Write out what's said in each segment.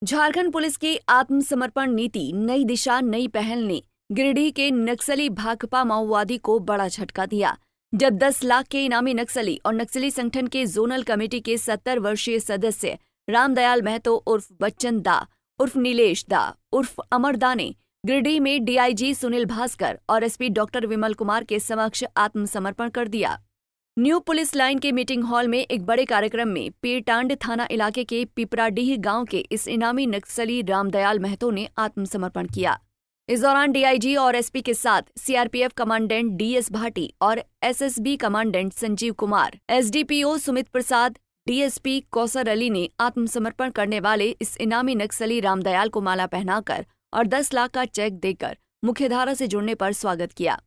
Jharkhand police की आत्मसमर्पण नीति नई दिशा नई पहल ने गिरिडीह के नक्सली भाकपा माओवादी को बड़ा झटका दिया, जब 10 लाख के इनामी नक्सली और नक्सली संगठन के जोनल कमेटी के 70 वर्षीय सदस्य रामदयाल महतो उर्फ बच्चन दा उर्फ नीलेश दा उर्फ अमर दा ने गिरिडीह में डीआईजी सुनील भास्कर और एसपी डॉक्टर विमल कुमार के समक्ष आत्मसमर्पण कर दिया। न्यू पुलिस लाइन के मीटिंग हॉल में एक बड़े कार्यक्रम में पीरटांड थाना इलाके के पिपराडीह गांव के इस इनामी नक्सली रामदयाल महतो ने आत्मसमर्पण किया। इस दौरान डीआईजी और एसपी के साथ सीआरपीएफ कमांडेंट डीएस भाटी और SSB commandant Sanjeev Kumar, SDPO Sumit Prasad, DSP Kausar Ali ने आत्मसमर्पण करने वाले इस इनामी नक्सली रामदयाल को माला पहनाकर और 10 लाख का चेक देकर मुख्यधारा से जुड़ने पर स्वागत किया।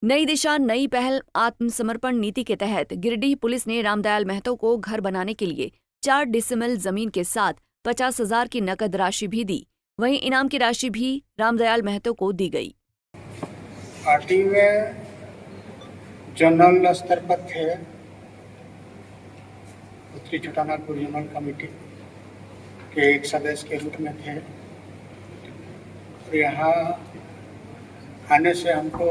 नई दिशा नई पहल आत्मसमर्पण नीति के तहत गिरिडीह पुलिस ने रामदयाल महतो को घर बनाने के लिए 4 डिसमिल जमीन के साथ 50,000 की नकद राशि भी दी। वहीं इनाम की राशि भी रामदयाल महतो को दी गई। पार्टी में जनरल स्तर पर थे, उत्तरी छोटानागपुर जनरल कमेटी के एक सदस्य के रूप में थे। और यहाँ आने से हमको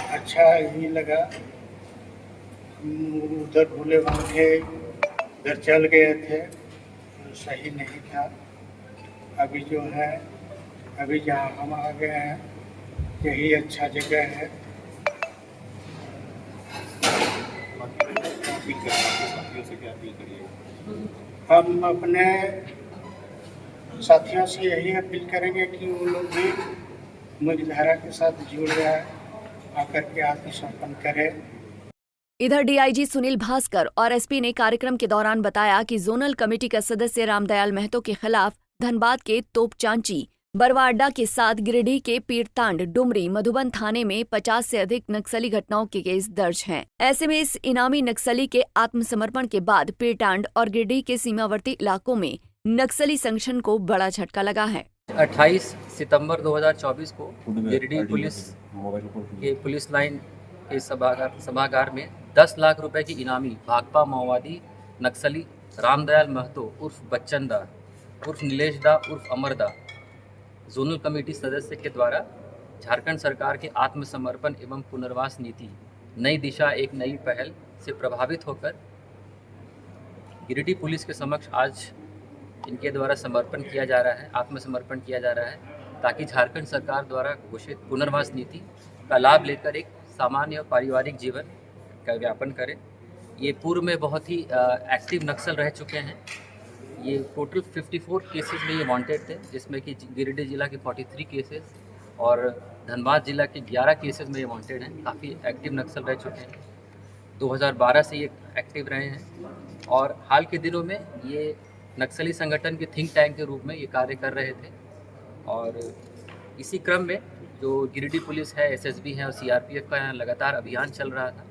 अच्छा ही लगा। हम उधर भूले वहाँ थे, उधर चल गए थे, तो सही नहीं था। अभी जो है, अभी जहाँ हम आ गए हैं यही अच्छा जगह है। हम अपने साथियों से यही अपील करेंगे कि वो लोग भी मुख्यधारा के साथ जुड़ जाए, आकर के आत्मसमर्पण करें। इधर डीआईजी सुनील भास्कर और एसपी ने कार्यक्रम के दौरान बताया कि जोनल कमेटी का सदस्य रामदयाल महतो के खिलाफ धनबाद के तोपचांची बरवाडा के साथ गिरिडीह के पीरतांड, डुमरी, मधुबन थाने में 50 से अधिक नक्सली घटनाओं के केस दर्ज हैं। ऐसे में इस इनामी नक्सली के आत्मसमर्पण के बाद पीरटांड और गिरिडीह के सीमावर्ती इलाकों में नक्सली संगठन को बड़ा झटका लगा है। 28 सितंबर 2024 को गिरिडीह पुलिस के पुलिस लाइन के सभागार में 10 लाख रुपए की इनामी भाकपा माओवादी नक्सली रामदयाल महतो उर्फ बच्चन दा उर्फ नीलेश दा उर्फ अमर दा जोनल कमेटी सदस्य के द्वारा झारखंड सरकार के आत्मसमर्पण एवं पुनर्वास नीति नई दिशा एक नई पहल से प्रभावित होकर गिरिडीह पुलिस के समक्ष आज इनके द्वारा समर्पण किया जा रहा है, आत्मसमर्पण किया जा रहा है, ताकि झारखंड सरकार द्वारा घोषित पुनर्वास नीति का लाभ लेकर एक सामान्य पारिवारिक जीवन का व्यापन करें। ये पूर्व में बहुत ही एक्टिव नक्सल रह चुके हैं। ये टोटल 54 केसेस में ये वांटेड थे, जिसमें कि गिरिडीह जिला के 43 केसेस और धनबाद जिला के 11 केसेस में ये वांटेड हैं। काफ़ी एक्टिव नक्सल रह चुके हैं। 2012 से ये एक्टिव रहे हैं और हाल के दिनों में ये नक्सली संगठन के थिंक टैंक के रूप में ये कार्य कर रहे थे। और इसी क्रम में जो गिरिडीह पुलिस है, एसएसबी है और सीआरपीएफ का यहाँ लगातार अभियान चल रहा था,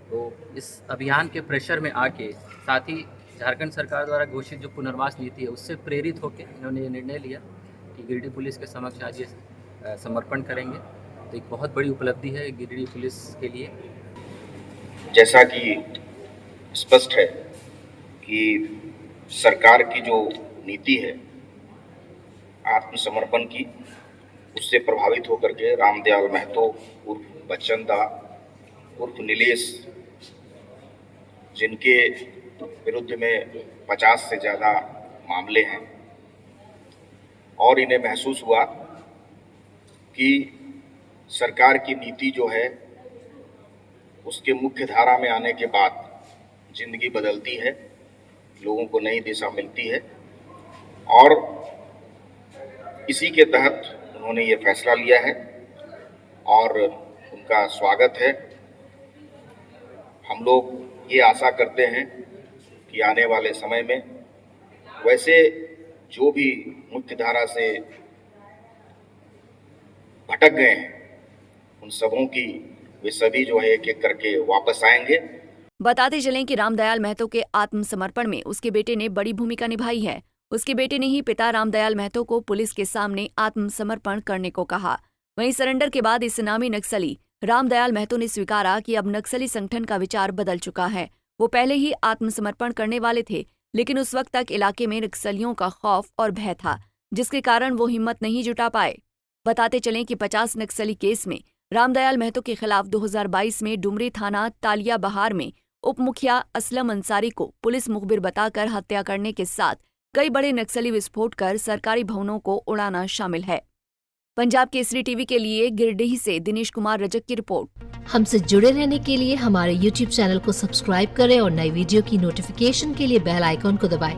तो इस अभियान के प्रेशर में आके साथ ही झारखंड सरकार द्वारा घोषित जो पुनर्वास नीति है उससे प्रेरित होकर इन्होंने ये निर्णय लिया कि गिरिडीह पुलिस के समक्ष आज ये समर्पण करेंगे। तो एक बहुत बड़ी उपलब्धि है गिरिडीह पुलिस के लिए। जैसा कि स्पष्ट है कि सरकार की जो नीति है आत्मसमर्पण की, उससे प्रभावित होकर के रामदयाल महतो उर्फ बच्चन दा उर्फ नीलेश, जिनके विरुद्ध में 50 से ज़्यादा मामले हैं, और इन्हें महसूस हुआ कि सरकार की नीति जो है उसके मुख्य धारा में आने के बाद जिंदगी बदलती है, लोगों को नई दिशा मिलती है, और इसी के तहत उन्होंने ये फैसला लिया है और उनका स्वागत है। हम लोग ये आशा करते हैं कि आने वाले समय में वैसे जो भी मुख्य धारा से भटक गए हैं उन सबों की वे सभी जो है एक एक करके वापस आएंगे। बताते चलें कि रामदयाल महतो के आत्मसमर्पण में उसके बेटे ने बड़ी भूमिका निभाई है। उसके बेटे ने ही पिता रामदयाल महतो को पुलिस के सामने आत्मसमर्पण करने को कहा। वहीं सरेंडर के बाद इस इनामी नक्सली रामदयाल महतो ने स्वीकारा कि अब नक्सली संगठन का विचार बदल चुका है। वो पहले ही आत्मसमर्पण करने वाले थे, लेकिन उस वक्त तक इलाके में नक्सलियों का खौफ और भय था, जिसके कारण वो हिम्मत नहीं जुटा पाए। बताते चलें कि 50 नक्सली केस में रामदयाल महतो के खिलाफ 2022 में डुमरी थाना तालिया बहार में उप मुखिया असलम अंसारी को पुलिस मुखबिर बताकर हत्या करने के साथ कई बड़े नक्सली विस्फोट कर सरकारी भवनों को उड़ाना शामिल है। पंजाब केसरी टीवी के लिए गिरिडीह से दिनेश कुमार रजक की रिपोर्ट। हमसे जुड़े रहने के लिए हमारे YouTube चैनल को सब्सक्राइब करें और नई वीडियो की नोटिफिकेशन के लिए बेल आइकॉन को दबाएं।